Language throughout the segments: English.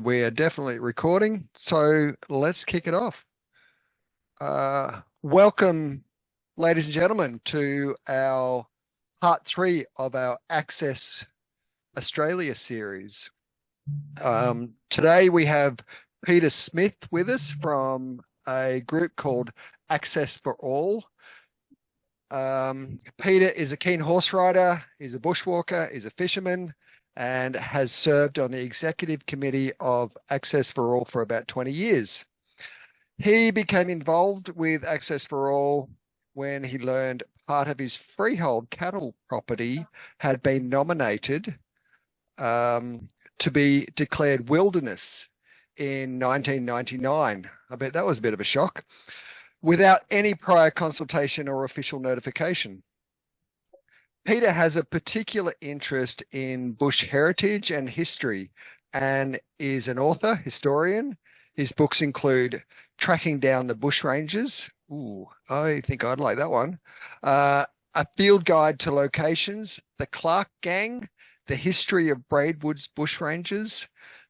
We are definitely recording, so let's kick it off. Welcome, ladies and gentlemen, to our part 3 of our Access Australia series. Today we have Peter Smith with us from a group called Access for All. Peter is a keen horse rider, he's a bushwalker, he's a fisherman, and has served on the executive committee of Access for All for about 20 years. He became involved with Access for All when he learned part of his freehold cattle property had been nominated to be declared wilderness in 1999. I bet that was a bit of a shock, without any prior consultation or official notification. Peter has a particular interest in bush heritage and history and is an author, historian. His books include Tracking Down the Bushrangers. Ooh, I think I'd like that one. A Field Guide to Locations, The Clark Gang, The History of Braidwood's Bushrangers,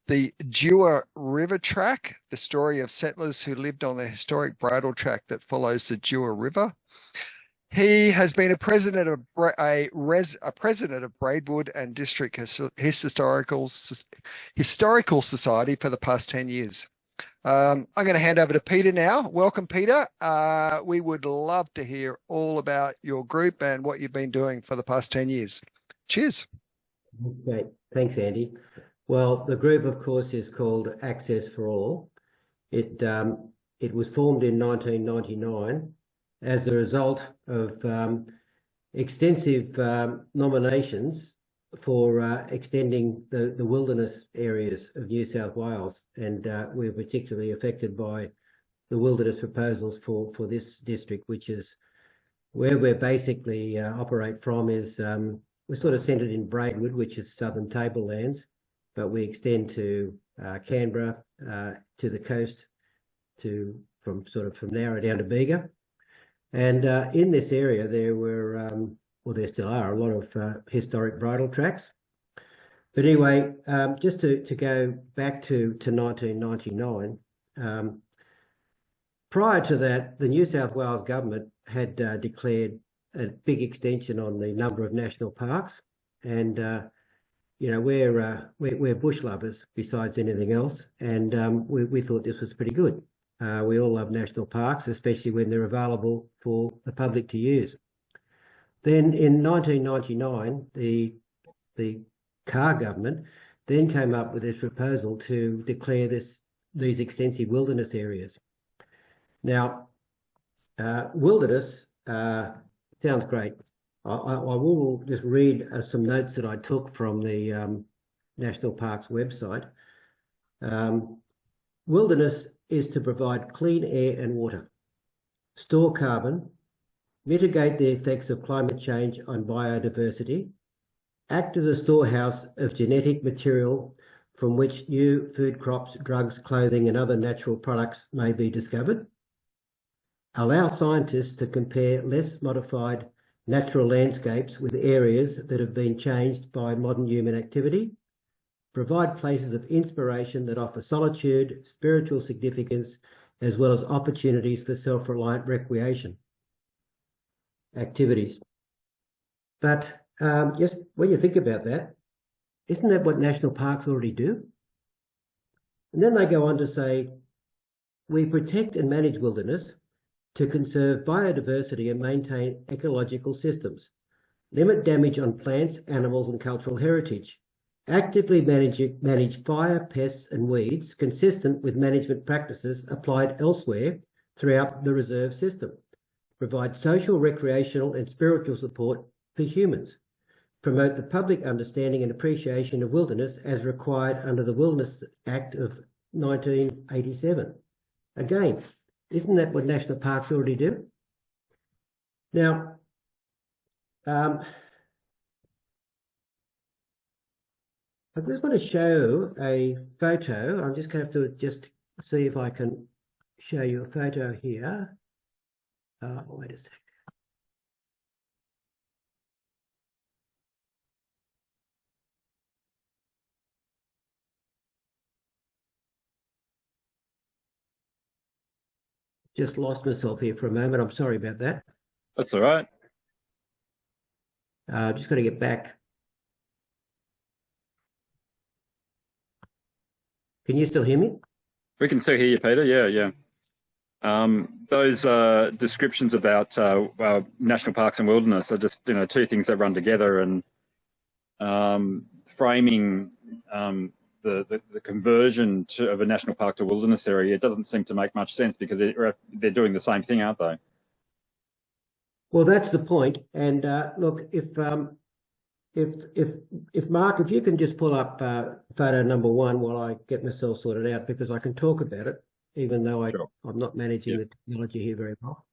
The Dewar River Track, the story of settlers who lived on the historic bridle track that follows the Dewar River. He has been a president of Braidwood and District Historical Society for the past 10 years. I'm going to hand over to Peter now. Welcome, Peter. We would love to hear all about your group and what you've been doing for the past 10 years. Cheers. Okay, thanks, Andy. Well, the group, of course, is called Access for All. It was formed in 1999 as a result of extensive nominations for extending the wilderness areas of New South Wales, and we're particularly affected by the wilderness proposals for this district, which is where we're basically operate from. Is we're sort of centred in Braidwood, which is southern tablelands, but we extend to Canberra, to the coast, from Nowra down to Bega. And in this area, there were, well, there still are a lot of historic bridle tracks. But anyway, just to go back to 1999, prior to that, the New South Wales government had declared a big extension on the number of national parks, and you know, we're bush lovers besides anything else, and we thought this was pretty good. We all love national parks, especially when they're available for the public to use. Then in 1999, the Carr government then came up with this proposal to declare these extensive wilderness areas. Now, wilderness sounds great. I will just read some notes that I took from the National Parks website. Wilderness is to provide clean air and water, store carbon, mitigate the effects of climate change on biodiversity, act as a storehouse of genetic material from which new food crops, drugs, clothing and other natural products may be discovered, allow scientists to compare less modified natural landscapes with areas that have been changed by modern human activity, provide places of inspiration that offer solitude, spiritual significance, as well as opportunities for self-reliant recreation activities. But just when you think about that, isn't that what national parks already do? And then they go on to say, we protect and manage wilderness to conserve biodiversity and maintain ecological systems, limit damage on plants, animals and cultural heritage, actively manage fire, pests and weeds consistent with management practices applied elsewhere throughout the reserve system, provide social, recreational and spiritual support for humans, promote the public understanding and appreciation of wilderness as required under the Wilderness Act of 1987. Again, isn't that what national parks already do? Now, I just want to show a photo. I'm just going to have to just see if I can show you a photo here. Wait a second. Just lost myself here for a moment. I'm sorry about that. That's all right. Just got to get back. Can you still hear me? We can still hear you, Peter. Yeah. Those descriptions about national parks and wilderness are just, two things that run together, and framing the conversion of a national park to wilderness area, it doesn't seem to make much sense, because they're doing the same thing, aren't they? Well, that's the point. And look, if Mark, if you can just pull up photo number 1 while I get myself sorted out, because I can talk about it, even though Sure. I'm not managing the technology here very well.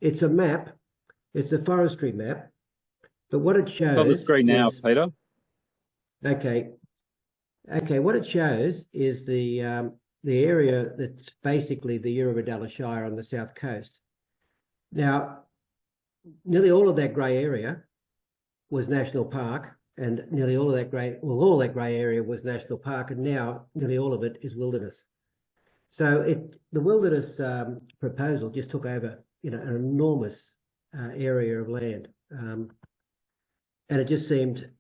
It's a map. It's a forestry map. But what it shows... On the screen now, Peter. Okay. What it shows is the area that's basically the Eurobodalla Shire on the south coast. Now, nearly all of that grey area was national park, and nearly all of that grey area was national park, and now nearly all of it is wilderness. So the wilderness proposal just took over, an enormous area of land, and it just seemed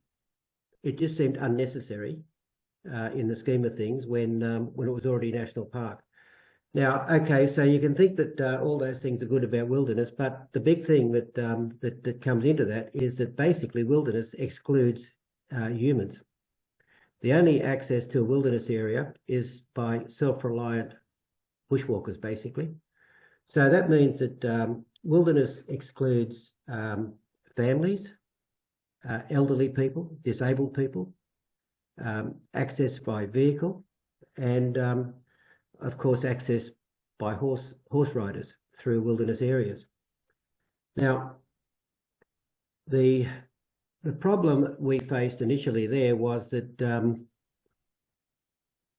unnecessary in the scheme of things when it was already national park. Now, okay, so you can think that all those things are good about wilderness, but the big thing that comes into that is that basically wilderness excludes humans. The only access to a wilderness area is by self-reliant bushwalkers, basically. So that means that wilderness excludes families, elderly people, disabled people, access by vehicle, and of course, access by horse riders through wilderness areas. Now, the problem we faced initially there was that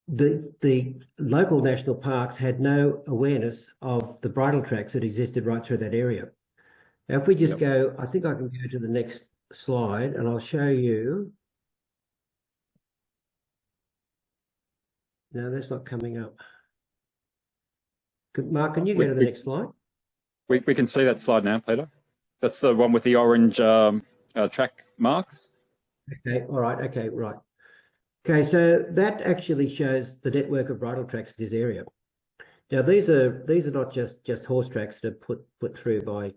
the local national parks had no awareness of the bridle tracks that existed right through that area. Now, if we just go, I think I can go to the next slide, and I'll show you. No, that's not coming up. Mark, can you go to the next slide? We can see that slide now, Peter. That's the one with the orange track marks. Okay, all right, okay, right. Okay, so that actually shows the network of bridle tracks in this area. Now, these are not just horse tracks that are put through by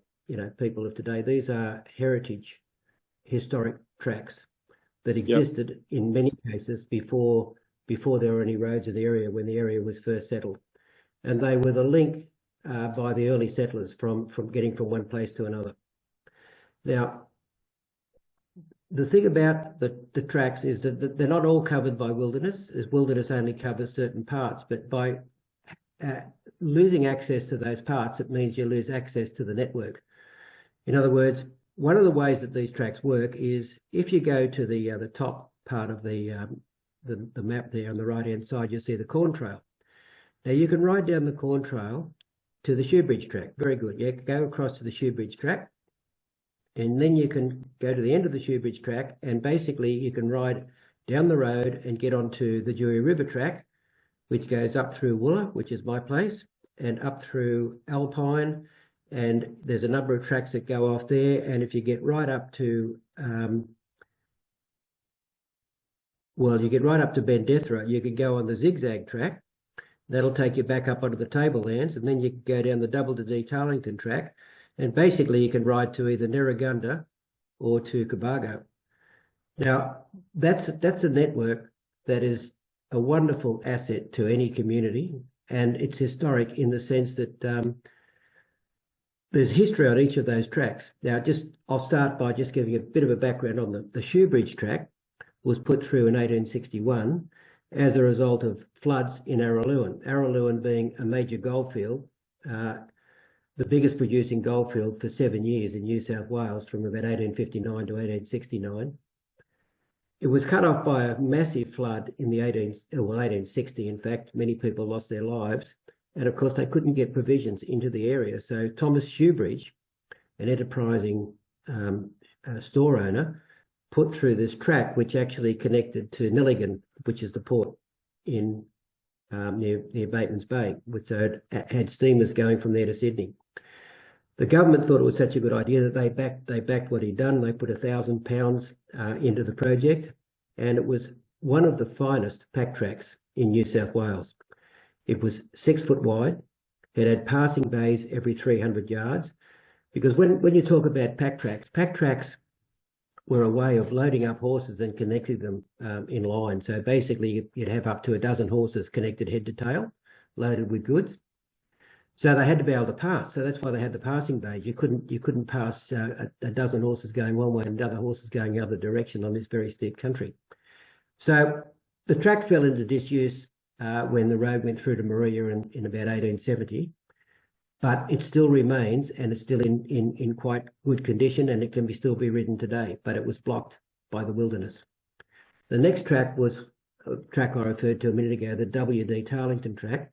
people of today. These are historic tracks that existed in many cases before there were any roads in the area, when the area was first settled. And they were the link by the early settlers from getting from one place to another. Now, the thing about the tracks is that they're not all covered by wilderness, as wilderness only covers certain parts. But by losing access to those parts, it means you lose access to the network. In other words, one of the ways that these tracks work is if you go to the top part of the map there on the right-hand side, you see the Corn Trail. Now, you can ride down the Corn Trail to the Shoebridge track. Very good. You go across to the Shoebridge track, and then you can go to the end of the Shoebridge track, and basically you can ride down the road and get onto the Dewey River track, which goes up through Wooler, which is my place, and up through Alpine, and there's a number of tracks that go off there. And if you get right up to you get right up to Bendethra, you could go on the Zigzag track. That'll take you back up onto the Tablelands, and then you can go down the Double to D Tarlington track, and basically you can ride to either Nerragunda or to Cobargo. Now, that's a network that is a wonderful asset to any community, and it's historic in the sense that there's history on each of those tracks. Now, I'll start by just giving a bit of a background on the Shoebridge track. Was put through in 1861 as a result of floods in Araluen. Araluen being a major goldfield, the biggest producing goldfield for 7 years in New South Wales from about 1859 to 1869. It was cut off by a massive flood in the 1860. In fact, many people lost their lives. And of course, they couldn't get provisions into the area. So Thomas Shoebridge, an enterprising store owner, put through this track, which actually connected to Nelligan, which is the port in near Bateman's Bay, which had steamers going from there to Sydney. The government thought it was such a good idea that they backed what he'd done. They put £1,000 into the project, and it was one of the finest pack tracks in New South Wales. It was 6 foot wide. It had passing bays every 300 yards. Because when you talk about pack tracks were a way of loading up horses and connecting them in line. So basically, you'd have up to a dozen horses connected head to tail, loaded with goods. So they had to be able to pass. So that's why they had the passing bays. You couldn't pass a dozen horses going one way and other horses going the other direction on this very steep country. So the track fell into disuse when the road went through to Maria in about 1870. But it still remains, and it's still in quite good condition, and it can still be ridden today, but it was blocked by the wilderness. The next track was a track I referred to a minute ago, the W.D. Tarlington track.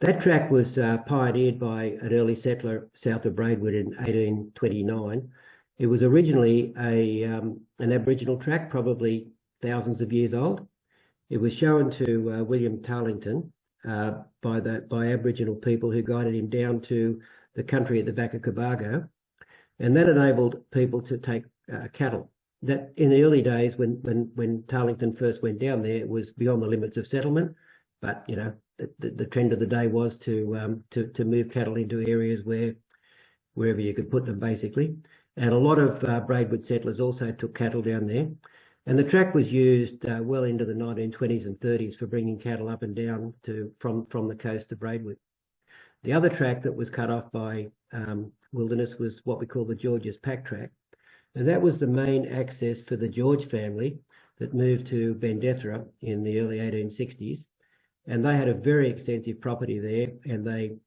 That track was pioneered by an early settler south of Braidwood in 1829. It was originally an Aboriginal track, probably thousands of years old. It was shown to William Tarlington by Aboriginal people who guided him down to the country at the back of Cobargo, and that enabled people to take cattle. That in the early days, when Tarlington first went down there, it was beyond the limits of settlement. But you know, the trend of the day was to move cattle into areas wherever you could put them, basically. And a lot of Braidwood settlers also took cattle down there. And the track was used well into the 1920s and 30s for bringing cattle up and down from the coast to Braidwood. The other track that was cut off by wilderness was what we call the George's Pack Track. And that was the main access for the George family that moved to Bendethra in the early 1860s. And they had a very extensive property there, and they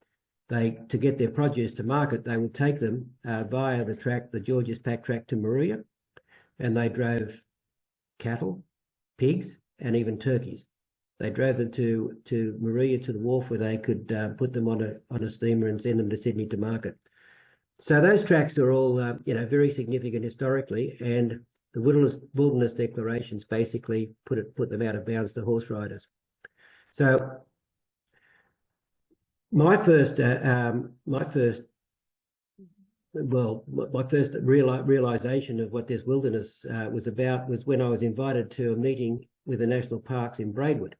to get their produce to market, they would take them via the track, the George's Pack Track, to Maria, and they drove cattle, pigs, and even turkeys. They drove them to Maria, to the wharf, where they could put them on a steamer and send them to Sydney to market. So those tracks are all very significant historically, and the wilderness declarations basically put them out of bounds to horse riders. So my first realization of what this wilderness was about was when I was invited to a meeting with the National Parks in Braidwood.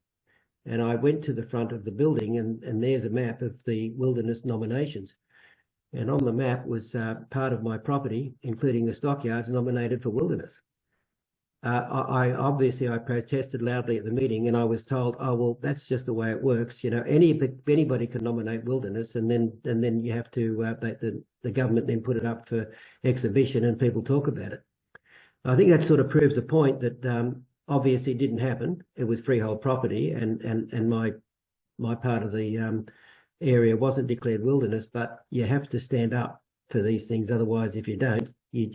And I went to the front of the building, and there's a map of the wilderness nominations. And on the map was part of my property, including the stockyards, nominated for wilderness. I protested loudly at the meeting, and I was told, "Oh well, that's just the way it works. You know, anybody can nominate wilderness, and then you have to the government then put it up for exhibition, and people talk about it." I think that sort of proves the point that obviously it didn't happen. It was freehold property, and my part of the area wasn't declared wilderness. But you have to stand up for these things, otherwise, if you don't, you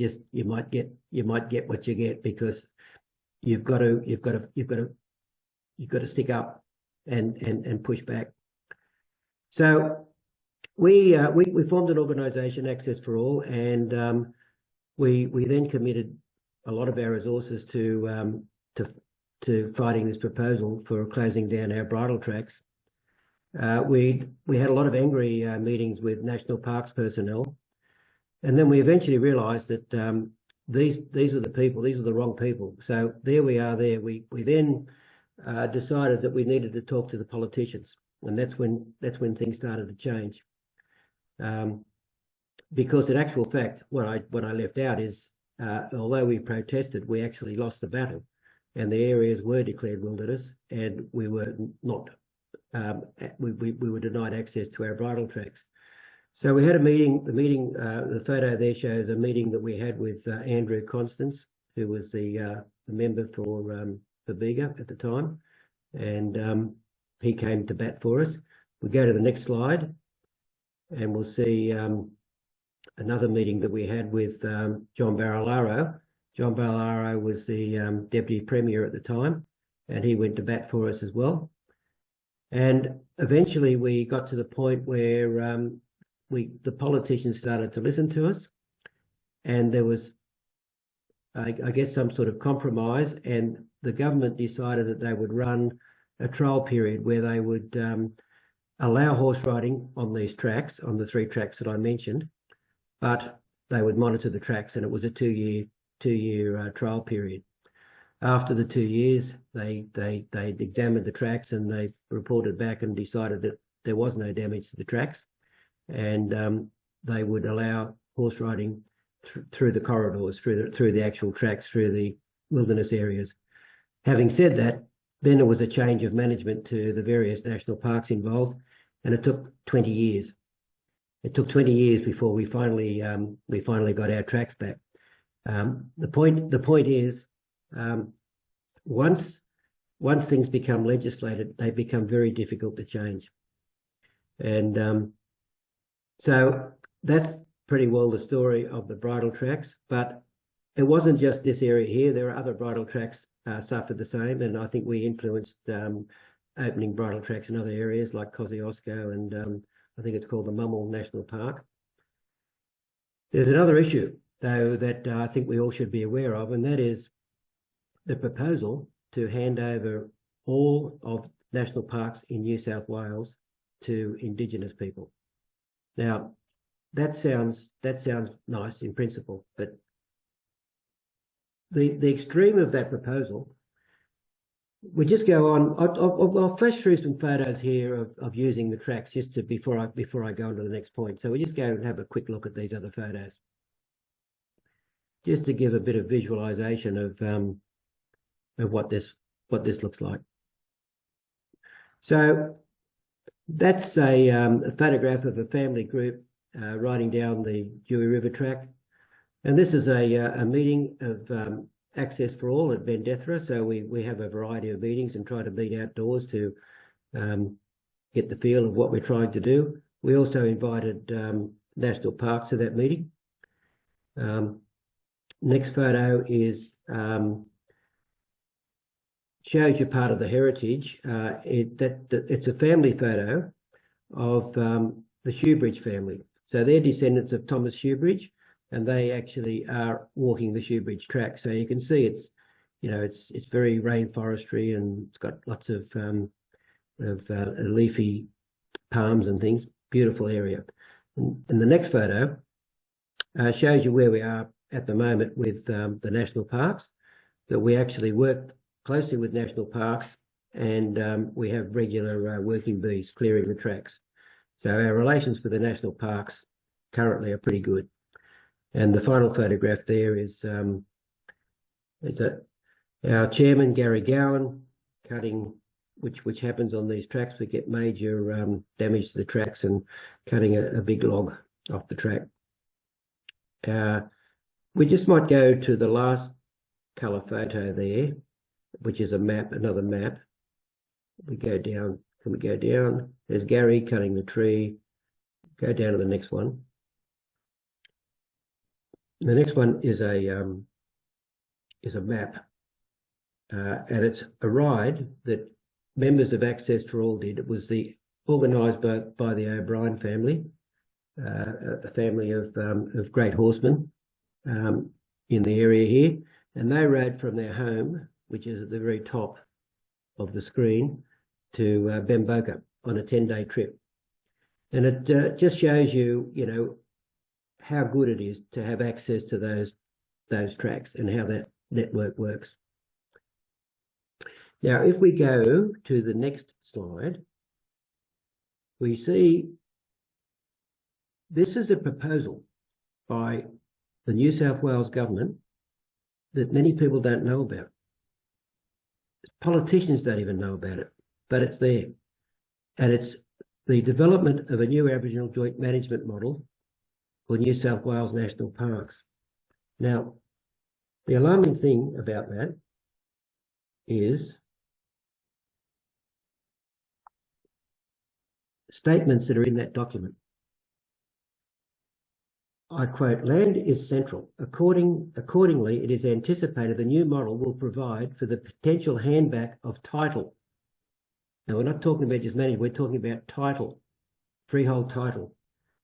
might get what you get, because you've got to stick up and push back. So we formed an organisation, Access for All, and we then committed a lot of our resources to fighting this proposal for closing down our bridle tracks. We had a lot of angry meetings with National Parks personnel. And then we eventually realised that these were the people, these were the wrong people. So there we are there. We then decided that we needed to talk to the politicians. And that's when things started to change. Because in actual fact, what I left out is, although we protested, we actually lost the battle. And the areas were declared wilderness, and we were not, we were denied access to our bridle tracks. So we had a meeting. The photo there shows a meeting that we had with Andrew Constance, who was the member for Bega at the time, and he came to bat for us. We go to the next slide, and we'll see another meeting that we had with John Barilaro. John Barilaro was the Deputy Premier at the time, and he went to bat for us as well. And eventually we got to the point where the politicians started to listen to us, and there was, I guess, some sort of compromise, and the government decided that they would run trial period where they would allow horse riding on these tracks, on the 3 tracks that I mentioned, but they would monitor the tracks, and it was a two-year trial period. After the 2 years, they examined the tracks and they reported back and decided that there was no damage to the tracks, and they would allow horse riding through the corridors, through the actual tracks, through the wilderness areas. Having said that, then there was a change of management to the various national parks involved, and it took 20 years. It took 20 years before we finally got our tracks back. The point is, once things become legislated, they become very difficult to change, and so that's pretty well the story of the bridle tracks. But it wasn't just this area here. There are other bridle tracks suffered the same, and I think we influenced opening bridle tracks in other areas like Kosciuszko and I think it's called the Mummel National Park. There's another issue, though, that I think we all should be aware of, and that is the proposal to hand over all of national parks in New South Wales to Indigenous people. Now, that sounds nice in principle, but the extreme of that proposal, we just go on. I'll flash through some photos here of using the tracks just to before I go on to the next point. So we just go and have a quick look at these other photos, just to give a bit of visualization of what this looks like. So that's a photograph of a family group riding down the Dewey River track, and this is a meeting of Access for All at Bendethra. So we have a variety of meetings and try to meet outdoors to get the feel of what we're trying to do. We also invited national parks to that meeting. Next photo is shows you part of the heritage. It's a family photo of the Shoebridge family. So they're descendants of Thomas Shoebridge, and they actually are walking the Shoebridge track. So you can see it's very rainforestry, and it's got lots of leafy palms and things. Beautiful area. And the next photo shows you where we are at the moment with the national parks. That we actually work closely with national parks, and we have regular working bees clearing the tracks. So our relations with the national parks currently are pretty good. And the final photograph there is our chairman, Gary Gowan, cutting, which happens on these tracks. We get major damage to the tracks and cutting a big log off the track. We just might go to the last colour photo there, which is a map, another map. We go down. Can we go down? There's Gary cutting the tree. Go down to the next one. The next one is a map, and it's a ride that members of Access for All did. It was organised by the O'Brien family, a family of great horsemen in the area here, and they rode from their home, which is at the very top of the screen, to Bemboka on a 10-day trip. And it just shows you, how good it is to have access to those tracks and how that network works. Now, if we go to the next slide, we see this is a proposal by the New South Wales government that many people don't know about. Politicians don't even know about it, but it's there. And it's the development of a new Aboriginal joint management model for New South Wales national parks. Now, the alarming thing about that is statements that are in that document. I quote, "Land is central. Accordingly, it is anticipated the new model will provide for the potential handback of title." Now, we're not talking about just management, we're talking about title, freehold title,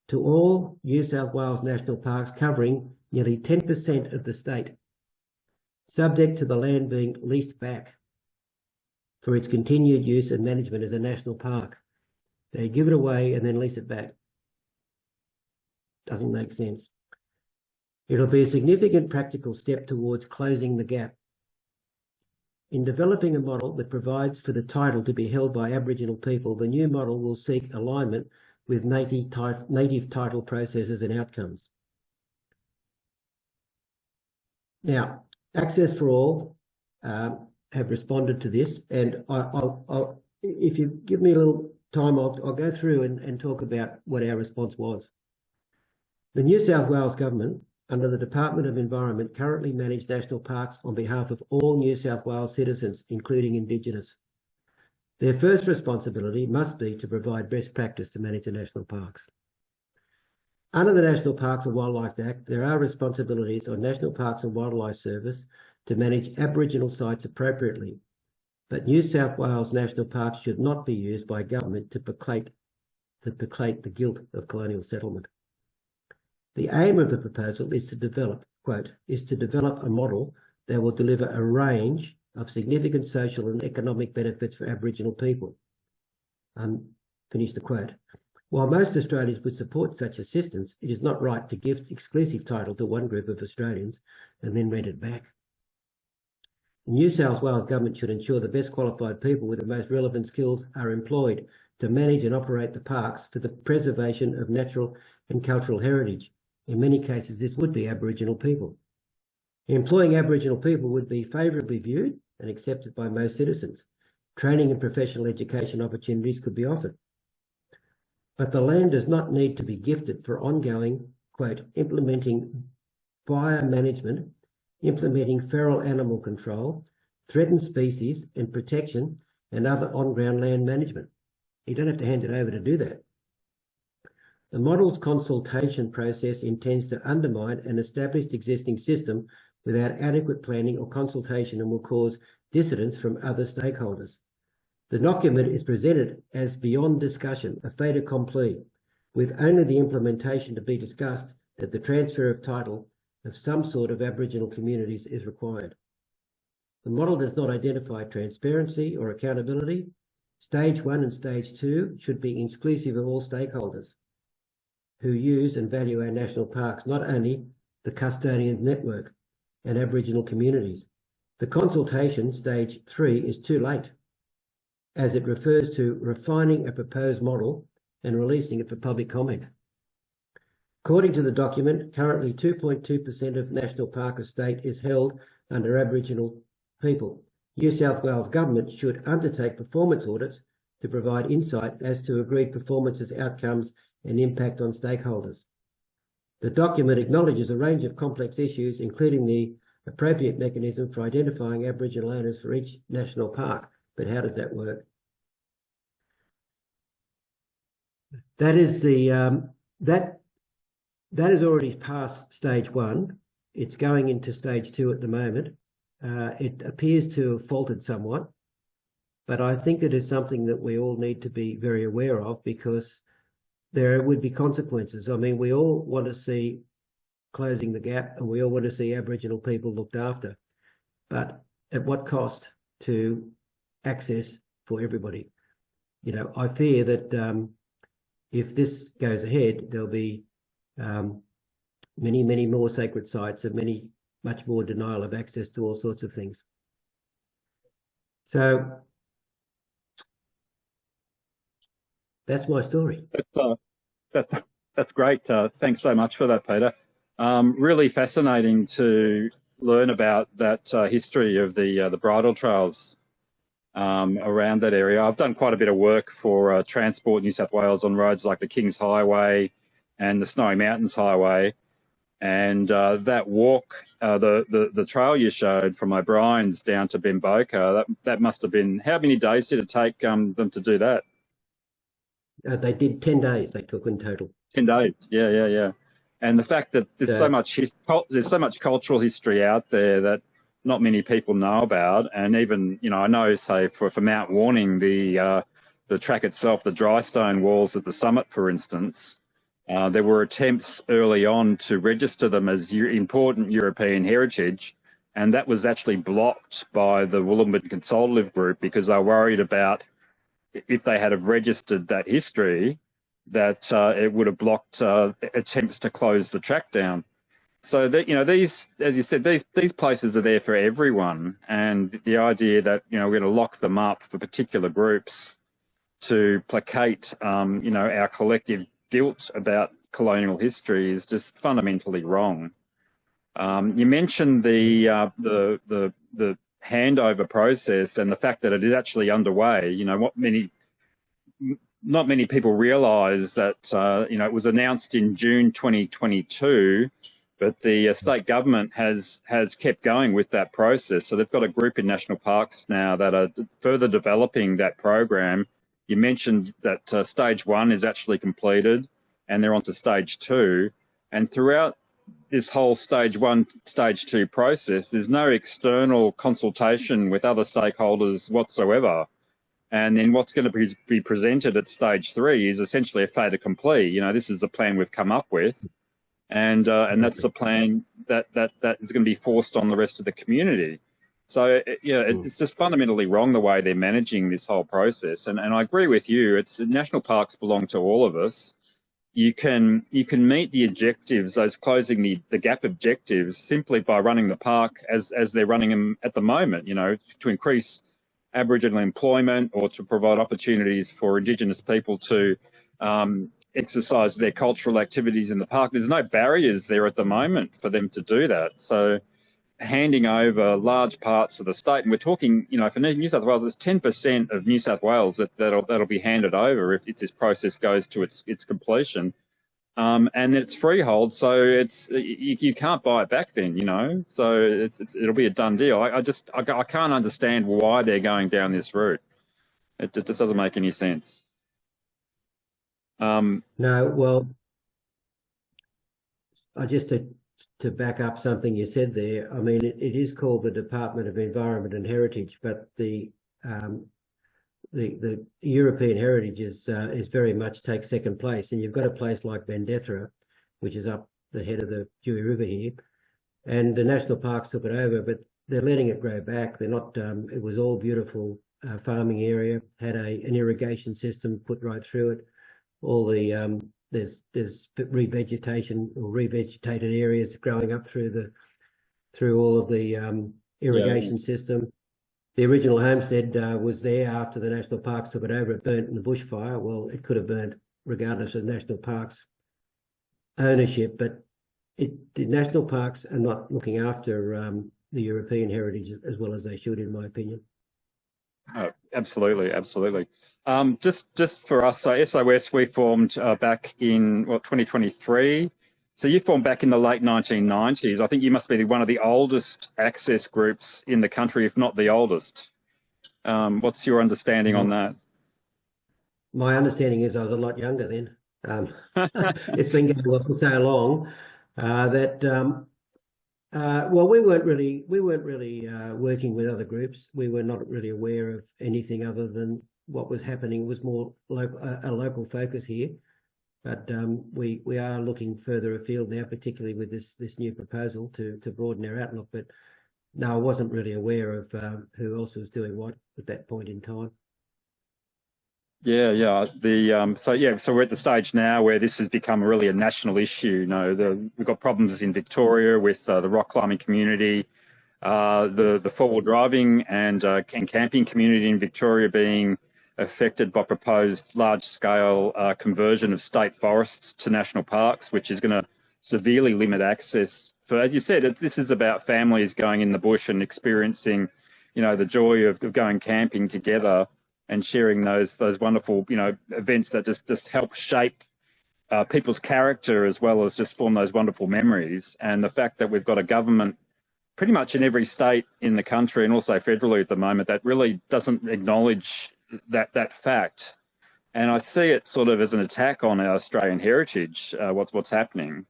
to all New South Wales national parks covering nearly 10% of the state, subject to the land being leased back for its continued use and management as a national park. They give it away and then lease it back. Doesn't make sense. It'll be a significant practical step towards closing the gap. In developing a model that provides for the title to be held by Aboriginal people, the new model will seek alignment with native title processes and outcomes. Now, Access for All have responded to this, and if you give me a little time, I'll go through and talk about what our response was. The New South Wales Government, under the Department of Environment, currently manage national parks on behalf of all New South Wales citizens, including Indigenous. Their first responsibility must be to provide best practice to manage the national parks. Under the National Parks and Wildlife Act, there are responsibilities on National Parks and Wildlife Service to manage Aboriginal sites appropriately, but New South Wales national parks should not be used by government to placate the guilt of colonial settlement. The aim of the proposal is to develop, quote, is to develop a model that will deliver a range of significant social and economic benefits for Aboriginal people. Finish the quote. While most Australians would support such assistance, it is not right to gift exclusive title to one group of Australians and then rent it back. The New South Wales Government should ensure the best qualified people with the most relevant skills are employed to manage and operate the parks for the preservation of natural and cultural heritage. In many cases, this would be Aboriginal people. Employing Aboriginal people would be favourably viewed and accepted by most citizens. Training and professional education opportunities could be offered. But the land does not need to be gifted for ongoing, quote, implementing fire management, implementing feral animal control, threatened species and protection, and other on-ground land management. You don't have to hand it over to do that. The model's consultation process intends to undermine an established existing system without adequate planning or consultation and will cause dissidence from other stakeholders. The document is presented as beyond discussion, a fait accompli, with only the implementation to be discussed that the transfer of title of some sort of Aboriginal communities is required. The model does not identify transparency or accountability. Stage 1 and Stage 2 should be inclusive of all stakeholders who use and value our national parks, not only the custodians network and Aboriginal communities. The consultation, Stage 3, is too late, as it refers to refining a proposed model and releasing it for public comment. According to the document, currently 2.2% of National Park estate is held under Aboriginal people. New South Wales Government should undertake performance audits to provide insight as to agreed performances, outcomes and impact on stakeholders. The document acknowledges a range of complex issues, including the appropriate mechanism for identifying Aboriginal owners for each national park. But how does that work? That is that has already passed Stage 1. It's going into Stage 2 at the moment. It appears to have faltered somewhat, but I think it is something that we all need to be very aware of, because there would be consequences. I mean, we all want to see closing the gap and we all want to see Aboriginal people looked after, but at what cost to access for everybody? You know, I fear that if this goes ahead, there'll be many, many more sacred sites and much more denial of access to all sorts of things. So that's my story. That's great. Thanks so much for that, Peter. Really fascinating to learn about that history of the bridle trails around that area. I've done quite a bit of work for Transport New South Wales on roads like the Kings Highway and the Snowy Mountains Highway, and that walk, the trail you showed from O'Brien's down to Bimboka, that must have been, how many days did it take them to do that? They did 10 days. They took in total. 10 days. Yeah. And the fact that there's so much cultural history out there that not many people know about, and even, you know, I know, say for Mount Warning, the track itself, the dry stone walls at the summit, for instance, there were attempts early on to register them as important European heritage, and that was actually blocked by the Wollongong Consultative Group because they were worried about if they had have registered that history, that it would have blocked attempts to close the track down. So that, these, as you said, these places are there for everyone, and the idea that we're going to lock them up for particular groups to placate our collective guilt about colonial history is just fundamentally wrong. You mentioned the handover process and the fact that it is actually underway. Not many people realise that it was announced in June 2022, but the state government has kept going with that process. So they've got a group in national parks now that are further developing that program. You mentioned that stage 1 is actually completed, and they're on to stage 2. And throughout this whole stage 1, stage 2 process, there's no external consultation with other stakeholders whatsoever. And then what's going to be presented at stage 3 is essentially a fait accompli. This is the plan we've come up with, and that's the plan that is going to be forced on the rest of the community. So it's just fundamentally wrong the way they're managing this whole process. And I agree with you. National parks belong to all of us. You can meet the objectives, those closing the gap objectives, simply by running the park as they're running them at the moment. To increase Aboriginal employment or to provide opportunities for Indigenous people to exercise their cultural activities in the park. There's no barriers there at the moment for them to do that. So handing over large parts of the state, and we're talking, for New South Wales, it's 10% of New South Wales that'll be handed over if this process goes to its completion. And it's freehold, so you can't buy it back then, So it'll be a done deal. I can't understand why they're going down this route. It just doesn't make any sense. No, well, to back up something you said there, I mean, it is called the Department of Environment and Heritage, but the European heritage is very much takes second place, and you've got a place like Bendethra, which is up the head of the Dewey River here, and the national parks took it over, but they're letting it grow back. They're not. It was all beautiful farming area, had an irrigation system put right through it. All the there's revegetation or revegetated areas growing up through all of the irrigation system. The original homestead was there after the national parks took it over. It burnt in the bushfire. Well, it could have burnt regardless of national parks ownership, but the national parks are not looking after the European heritage as well as they should, in my opinion. Oh, absolutely, absolutely. Just for us, so SOS, we formed back in 2023. So you formed back in the late 1990s. I think you must be one of the oldest access groups in the country, if not the oldest. What's your understanding on that? My understanding is I was a lot younger then. It's been going on for so long that well, we weren't really working with other groups. We were not really aware of anything other than what was happening. It was more a local focus here. But we are looking further afield now, particularly with this new proposal to broaden our outlook. But no, I wasn't really aware of who else was doing what at that point in time. Yeah. So we're at the stage now where this has become really a national issue. We've got problems in Victoria with the rock climbing community, the four-wheel driving and camping community in Victoria being affected by proposed large-scale conversion of state forests to national parks, which is going to severely limit access. For, as you said, this is about families going in the bush and experiencing, the joy of going camping together and sharing those wonderful, events that just help shape people's character as well as just form those wonderful memories. And the fact that we've got a government pretty much in every state in the country and also federally at the moment that really doesn't acknowledge that fact, and I see it sort of as an attack on our Australian heritage. What's happening,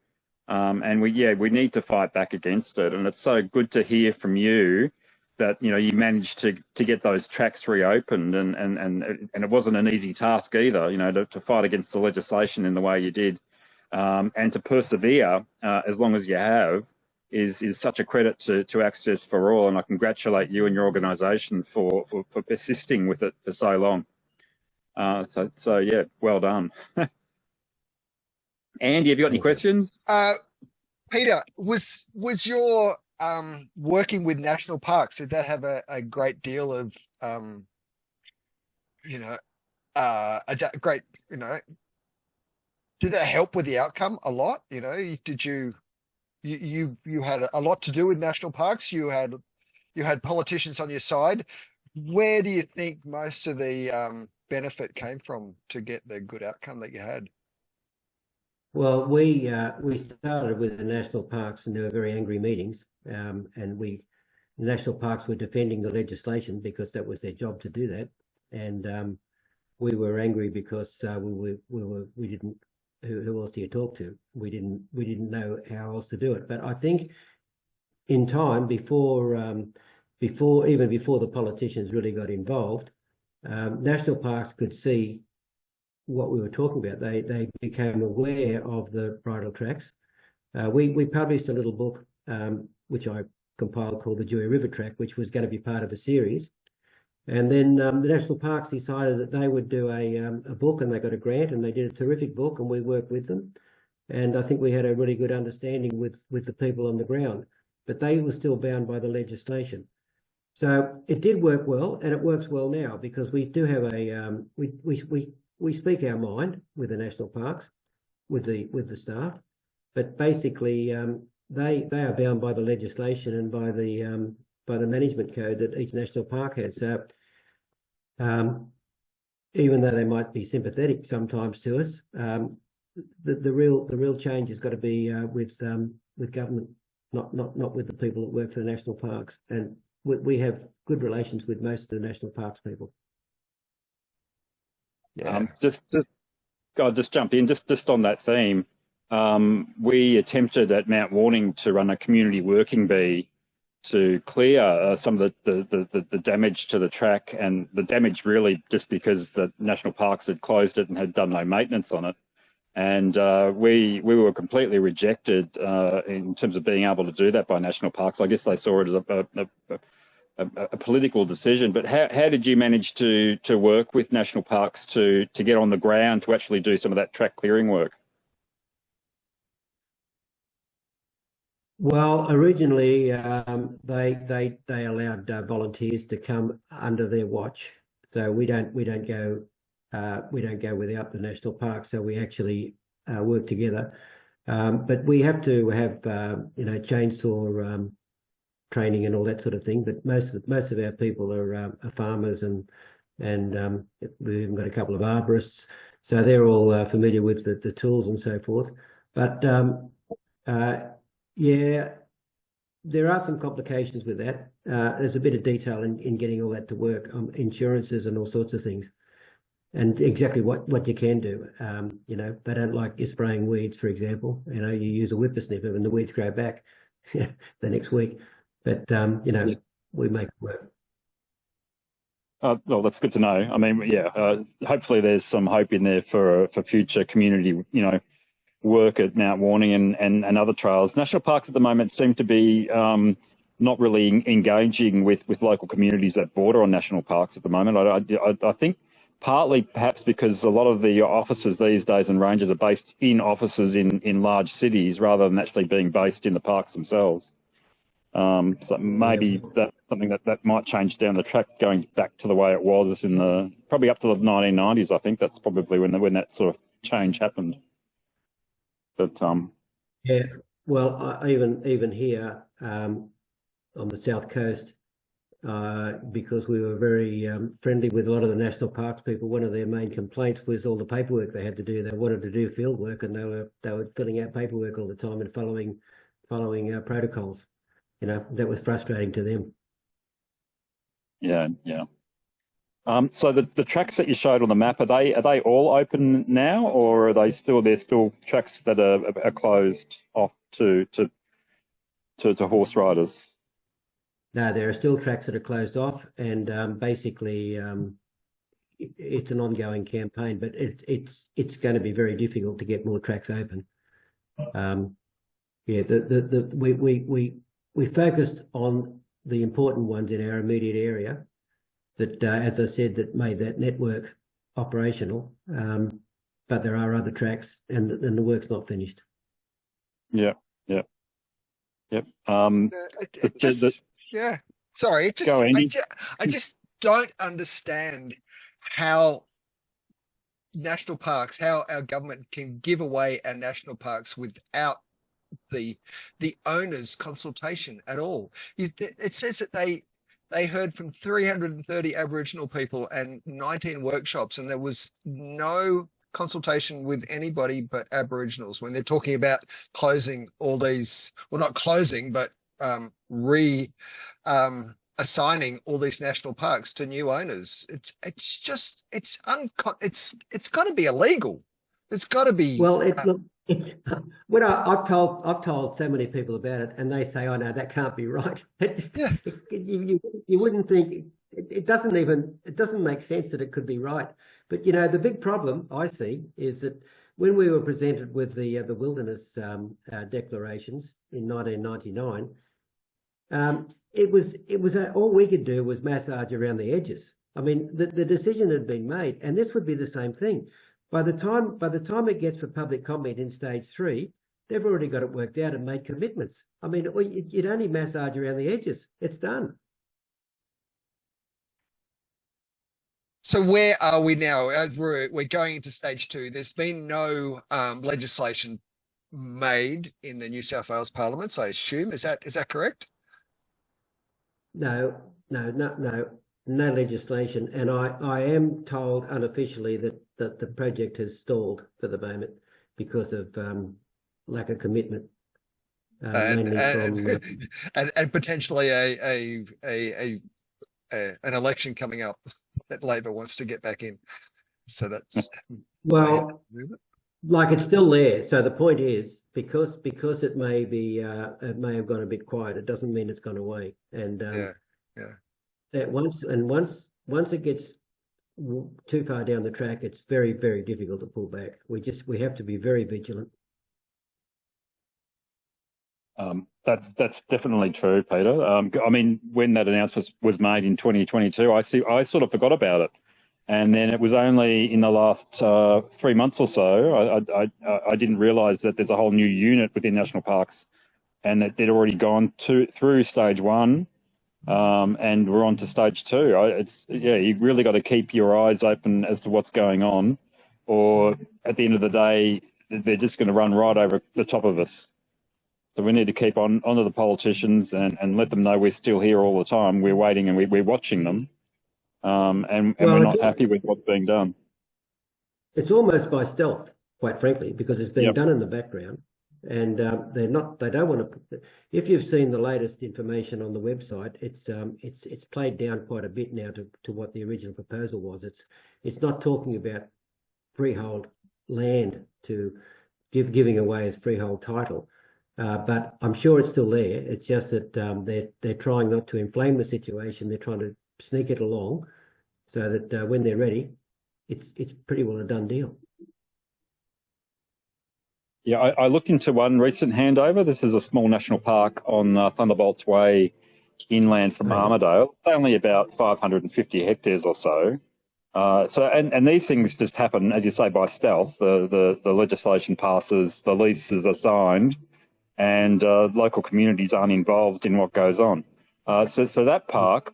and we need to fight back against it. And it's so good to hear from you that you managed to get those tracks reopened, and it wasn't an easy task either. To fight against the legislation in the way you did, and to persevere as long as you have. is such a credit to Access for All, and I congratulate you and your organisation for persisting with it for so long. So yeah, well done. Andy, have you got any questions? Peter, was your working with national parks, did that have a great deal of great, did that help with the outcome a lot? Did you had a lot to do with national parks? You had politicians on your side. Where do you think most of the benefit came from to get the good outcome that you had? Well, we started with the national parks, and there were very angry meetings. And the national parks were defending the legislation because that was their job to do that. And we were angry because we didn't. Who else do you talk to? We didn't know how else to do it. But I think in time, before the politicians really got involved, national parks could see what we were talking about. They became aware of the bridle tracks. We published a little book which I compiled called the Dewey River Track, which was going to be part of a series. And then the national parks decided that they would do a book, and they got a grant, and they did a terrific book, and we worked with them. And I think we had a really good understanding with the people on the ground, but they were still bound by the legislation. So it did work well, and it works well now, because we do have we speak our mind with the national parks, with the staff, but basically they are bound by the legislation and by the management code that each national park has. So even though they might be sympathetic sometimes to us, the real change has got to be with government, not with the people that work for the national parks. And we have good relations with most of the national parks people. Yeah. I'll just jump in just on that theme. We attempted at Mount Warning to run a community working bee to clear some of the damage to the track, and the damage really just because the national parks had closed it and had done no maintenance on it. And we were completely rejected in terms of being able to do that by national parks. I guess they saw it as a political decision. But how did you manage to work with national parks to get on the ground to actually do some of that track clearing work? Well, originally they allowed volunteers to come under their watch, so we don't go without the national park. So we actually work together, but we have to have chainsaw training and all that sort of thing. But most of our people are farmers, and we've even got a couple of arborists, so they're all familiar with the tools and so forth. But yeah, there are some complications with that. There's a bit of detail in getting all that to work, insurances and all sorts of things, and exactly what you can do. They don't like you spraying weeds, for example. You use a whippersnipper and the weeds grow back the next week. But we make it work. Well, that's good to know. I mean, yeah. Hopefully, there's some hope in there for future community, work at Mount Warning and other trails. National parks at the moment seem to be not really engaging with local communities that border on national parks at the moment. I think partly perhaps because a lot of the offices these days and rangers are based in offices in large cities rather than actually being based in the parks themselves. So maybe that's something that might change down the track, going back to the way it was in probably up to the 1990s. I think that's probably when that sort of change happened. But yeah, well, even here on the south coast, because we were very friendly with a lot of the national parks people, one of their main complaints was all the paperwork they had to do. They wanted to do field work, and they were filling out paperwork all the time and following protocols. That was frustrating to them. Yeah. So the tracks that you showed on the map, are they all open now, or are there's still tracks that are closed off to horse riders? No, there are still tracks that are closed off, and basically it's an ongoing campaign, but it's going to be very difficult to get more tracks open. Yeah, we focused on the important ones in our immediate area that, as I said, that made that network operational. But there are other tracks, and the work's not finished. Yeah. Yep. Yeah. Sorry, I just don't understand how national parks, how our government can give away our national parks without the owners' consultation at all. It says that they heard from 330 Aboriginal people and 19 workshops, and there was no consultation with anybody but Aboriginals when they're talking about closing all these, well, not closing, but assigning all these national parks to new owners. It's got to be illegal. It's got to be. Well, it's when I've told so many people about it, and they say, "Oh no, that can't be right." You wouldn't think it doesn't make sense that it could be right. But the big problem I see is that when we were presented with the wilderness declarations in 1999, it was all we could do was massage around the edges. I mean, the decision had been made, and this would be the same thing. By the time it gets for public comment in stage 3, they've already got it worked out and made commitments. I mean, you'd only massage around the edges. It's done. So where are we now? We're going into stage 2. There's been no legislation made in the New South Wales Parliament, I assume. Is that correct? No legislation, and I am told unofficially that the project has stalled for the moment because of lack of commitment, and potentially an election coming up that Labor wants to get back in. So that's well, like it's still there. So the point is, because it may have gone a bit quiet, it doesn't mean it's gone away. And that once it gets too far down the track, it's very, very difficult to pull back. We have to be very vigilant. That's definitely true, Peter. I mean, when that announcement was made in 2022, I sort of forgot about it, and then it was only in the last 3 months or so I didn't realise that there's a whole new unit within national parks, and that they'd already gone through stage 1. And we're on to stage 2. You really got to keep your eyes open as to what's going on, or at the end of the day, they're just going to run right over the top of us. So we need to keep onto the politicians and let them know we're still here all the time. We're waiting and we're watching them, and we're not happy with what's being done. It's almost by stealth, quite frankly, because it's being done in the background. And they don't want to. If you've seen the latest information on the website, it's played down quite a bit now to what the original proposal was. It's not talking about freehold land to giving away as freehold title, but I'm sure it's still there. It's just that they're trying not to inflame the situation. They're trying to sneak it along so that when they're ready, it's pretty well a done deal. Yeah, I looked into one recent handover. This is a small national park on Thunderbolts Way, inland from Armidale. It's only about 550 hectares or so. And these things just happen, as you say, by stealth. The legislation passes, the leases are signed, and local communities aren't involved in what goes on. So for that park,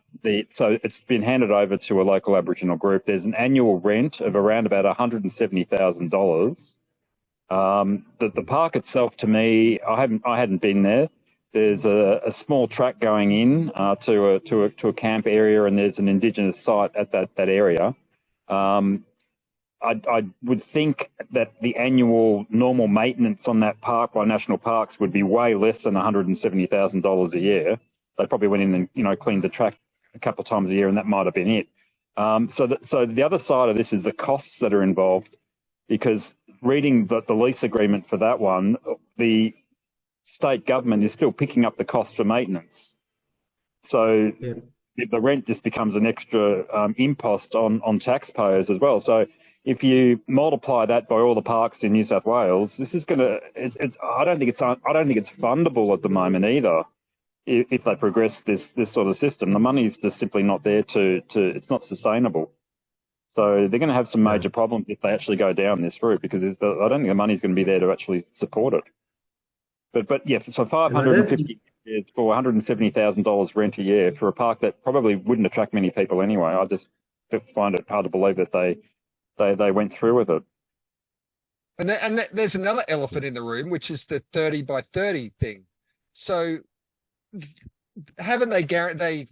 so it's been handed over to a local Aboriginal group. There's an annual rent of around about $170,000. The park itself, to me, I hadn't been there. There's a small track going in to a camp area, and there's an Indigenous site at that area. I would think that the annual normal maintenance on that park by National Parks would be way less than $170,000 a year. They probably went in and cleaned the track a couple of times a year, and that might have been it. So the other side of this is the costs that are involved, because reading the lease agreement for that one, the state government is still picking up the cost for maintenance. So the rent just becomes an extra impost on taxpayers as well. So if you multiply that by all the parks in New South Wales, this is going to. I don't think it's fundable at the moment either. If they progress this sort of system, the money is just simply not there to. It's not sustainable. So they're going to have some major problems if they actually go down this route, because I don't think the money's going to be there to actually support it. But yeah, so 550 for $170,000 rent a year for a park that probably wouldn't attract many people anyway. I just find it hard to believe that they went through with it. And there's another elephant in the room, which is the 30 by 30 thing. So haven't they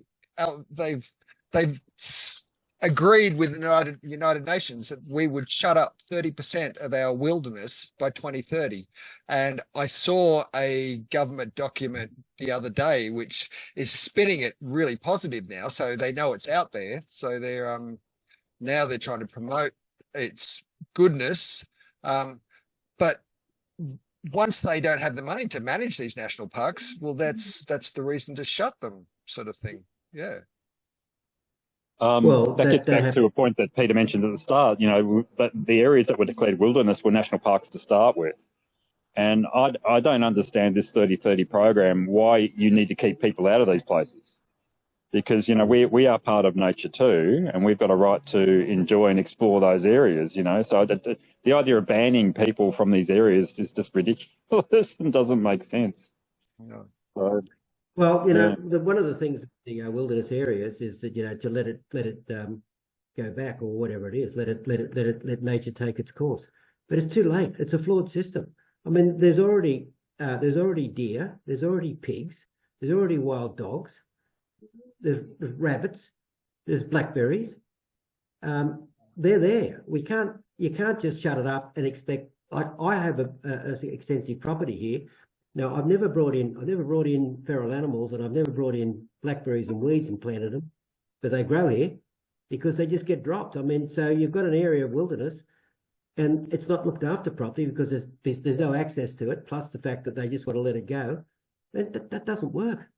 they've agreed with the United Nations that we would shut up 30% of our wilderness by 2030. And I saw a government document the other day, which is spinning it really positive now. So they know it's out there. So they're now they're trying to promote its goodness. But once they don't have the money to manage these national parks, well, that's the reason to shut them, sort of thing. Yeah. That gets back to a point that Peter mentioned at the start. You know, that the areas that were declared wilderness were national parks to start with. And I don't understand this 30-30 program, why you need to keep people out of these places. Because, you know, we are part of nature too, and we've got a right to enjoy and explore those areas, you know. So the idea of banning people from these areas is just ridiculous and doesn't make sense. No. So, well, you know, one of the things with the wilderness areas is that, you know, to let it go back, or whatever it is, let nature take its course. But it's too late. It's a flawed system. I mean, there's already deer, there's already pigs, there's already wild dogs, there's rabbits, there's blackberries. They're there. You can't just shut it up and expect. I have a extensive property here. Now, I've never brought in feral animals, and I've never brought in blackberries and weeds and planted them, but they grow here because they just get dropped. I mean, so you've got an area of wilderness, and it's not looked after properly because there's no access to it, plus the fact that they just want to let it go. And that doesn't work.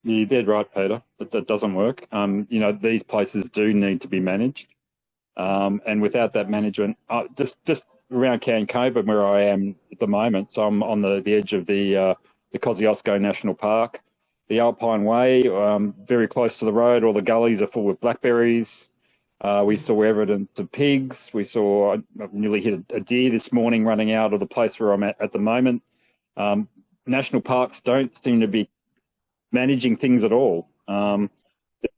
You're dead right, Peter. That doesn't work. You know, these places do need to be managed. And without that management, just around Can Cove, where I am at the moment, so I'm on the edge of the Kosciuszko National Park, the Alpine Way, very close to the road. All the gullies are full with blackberries. We saw evidence of pigs. I nearly hit a deer this morning running out of the place where I'm at the moment. National parks don't seem to be managing things at all.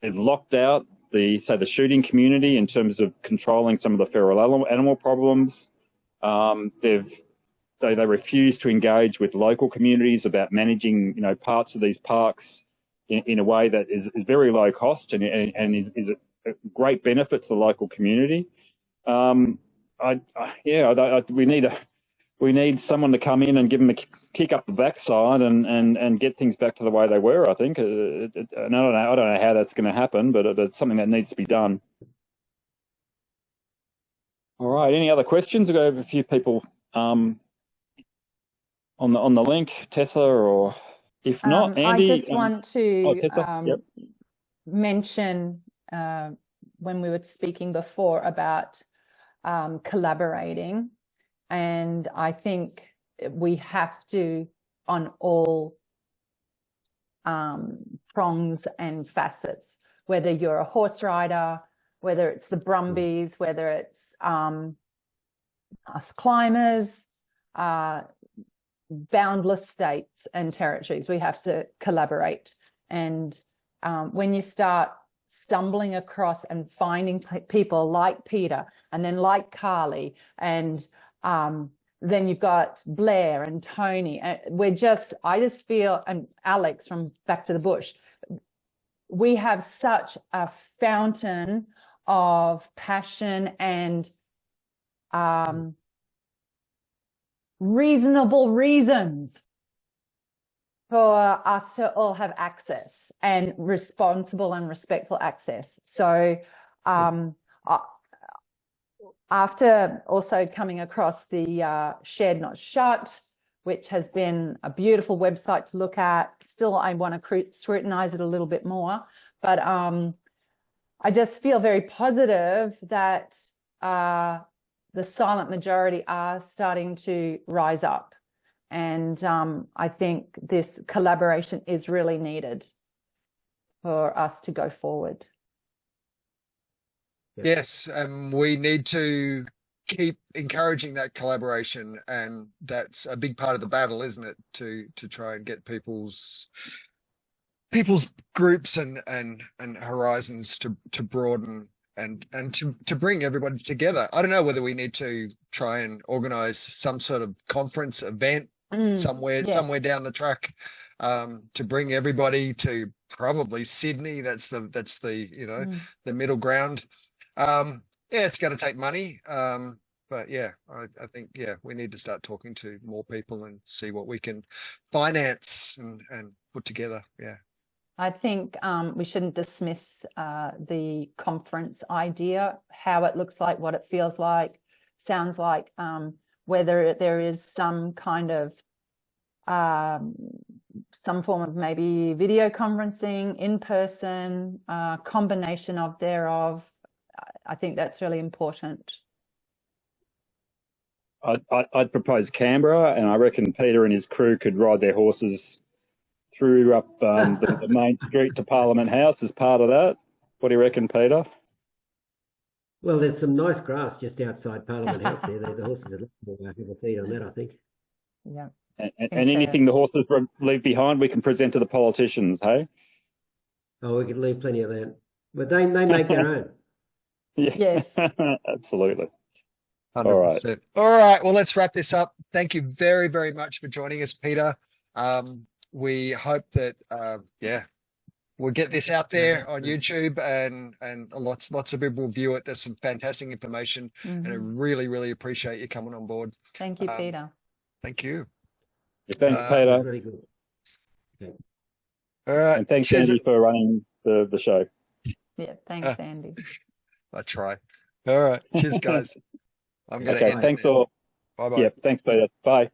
They've locked out the shooting community in terms of controlling some of the feral animal problems. They refuse to engage with local communities about managing, you know, parts of these parks in a way that is very low cost and is a great benefit to the local community. We need someone to come in and give them a kick up the backside and get things back to the way they were, I think. And I don't know how that's going to happen, but it's something that needs to be done. All right. Any other questions? We've got a few people on the link, Tessa, or if not, Andy. I just want to mention when we were speaking before about collaborating. And I think we have to, on all prongs and facets, whether you're a horse rider, whether it's the Brumbies, whether it's us climbers, boundless states and territories, we have to collaborate. And when you start stumbling across and finding people like Peter and then like Carly and then you've got Blair and Tony. I just feel, and Alex from Back to the Bush, we have such a fountain of passion and reasonable reasons for us to all have access, and responsible and respectful access. So after also coming across the Shared Not Shut, which has been a beautiful website to look at, still I want to scrutinize it a little bit more, but I just feel very positive that the silent majority are starting to rise up. And I think this collaboration is really needed for us to go forward. Yes, and we need to keep encouraging that collaboration, and that's a big part of the battle, isn't it? To try and get people's groups and horizons to broaden and to bring everybody together. I don't know whether we need to try and organize some sort of conference event somewhere down the track to bring everybody to probably Sydney. That's the you know the middle ground. Yeah, it's going to take money. But yeah, I think, yeah, we need to start talking to more people and see what we can finance and put together. Yeah. I think we shouldn't dismiss the conference idea, how it looks like, what it feels like, sounds like, whether there is some kind of some form of maybe video conferencing, in person, combination of thereof. I think that's really important. I'd propose Canberra, and I reckon Peter and his crew could ride their horses through up the main street to Parliament House as part of that. What do you reckon, Peter? Well, there's some nice grass just outside Parliament House there. The horses are looking to feed on that, I think. Yeah. And anything the horses leave behind, we can present to the politicians, hey? Oh, we can leave plenty of that. But they make their own. Yes. Absolutely. 100%. All right. All right. Well, let's wrap this up. Thank you very, very much for joining us, Peter. We hope that, we'll get this out there on YouTube and lots of people will view it. There's some fantastic information, and I really, really appreciate you coming on board. Thank you, Peter. Thank you. Yeah, thanks, Peter. Very good. Okay. All right. And thanks, Cheers. Andy, for running the show. Yeah, thanks, Andy. I try. All right. Cheers, guys. I'm going to Okay, end thanks it. all. Bye-bye. Yeah, thanks, Peter. Bye.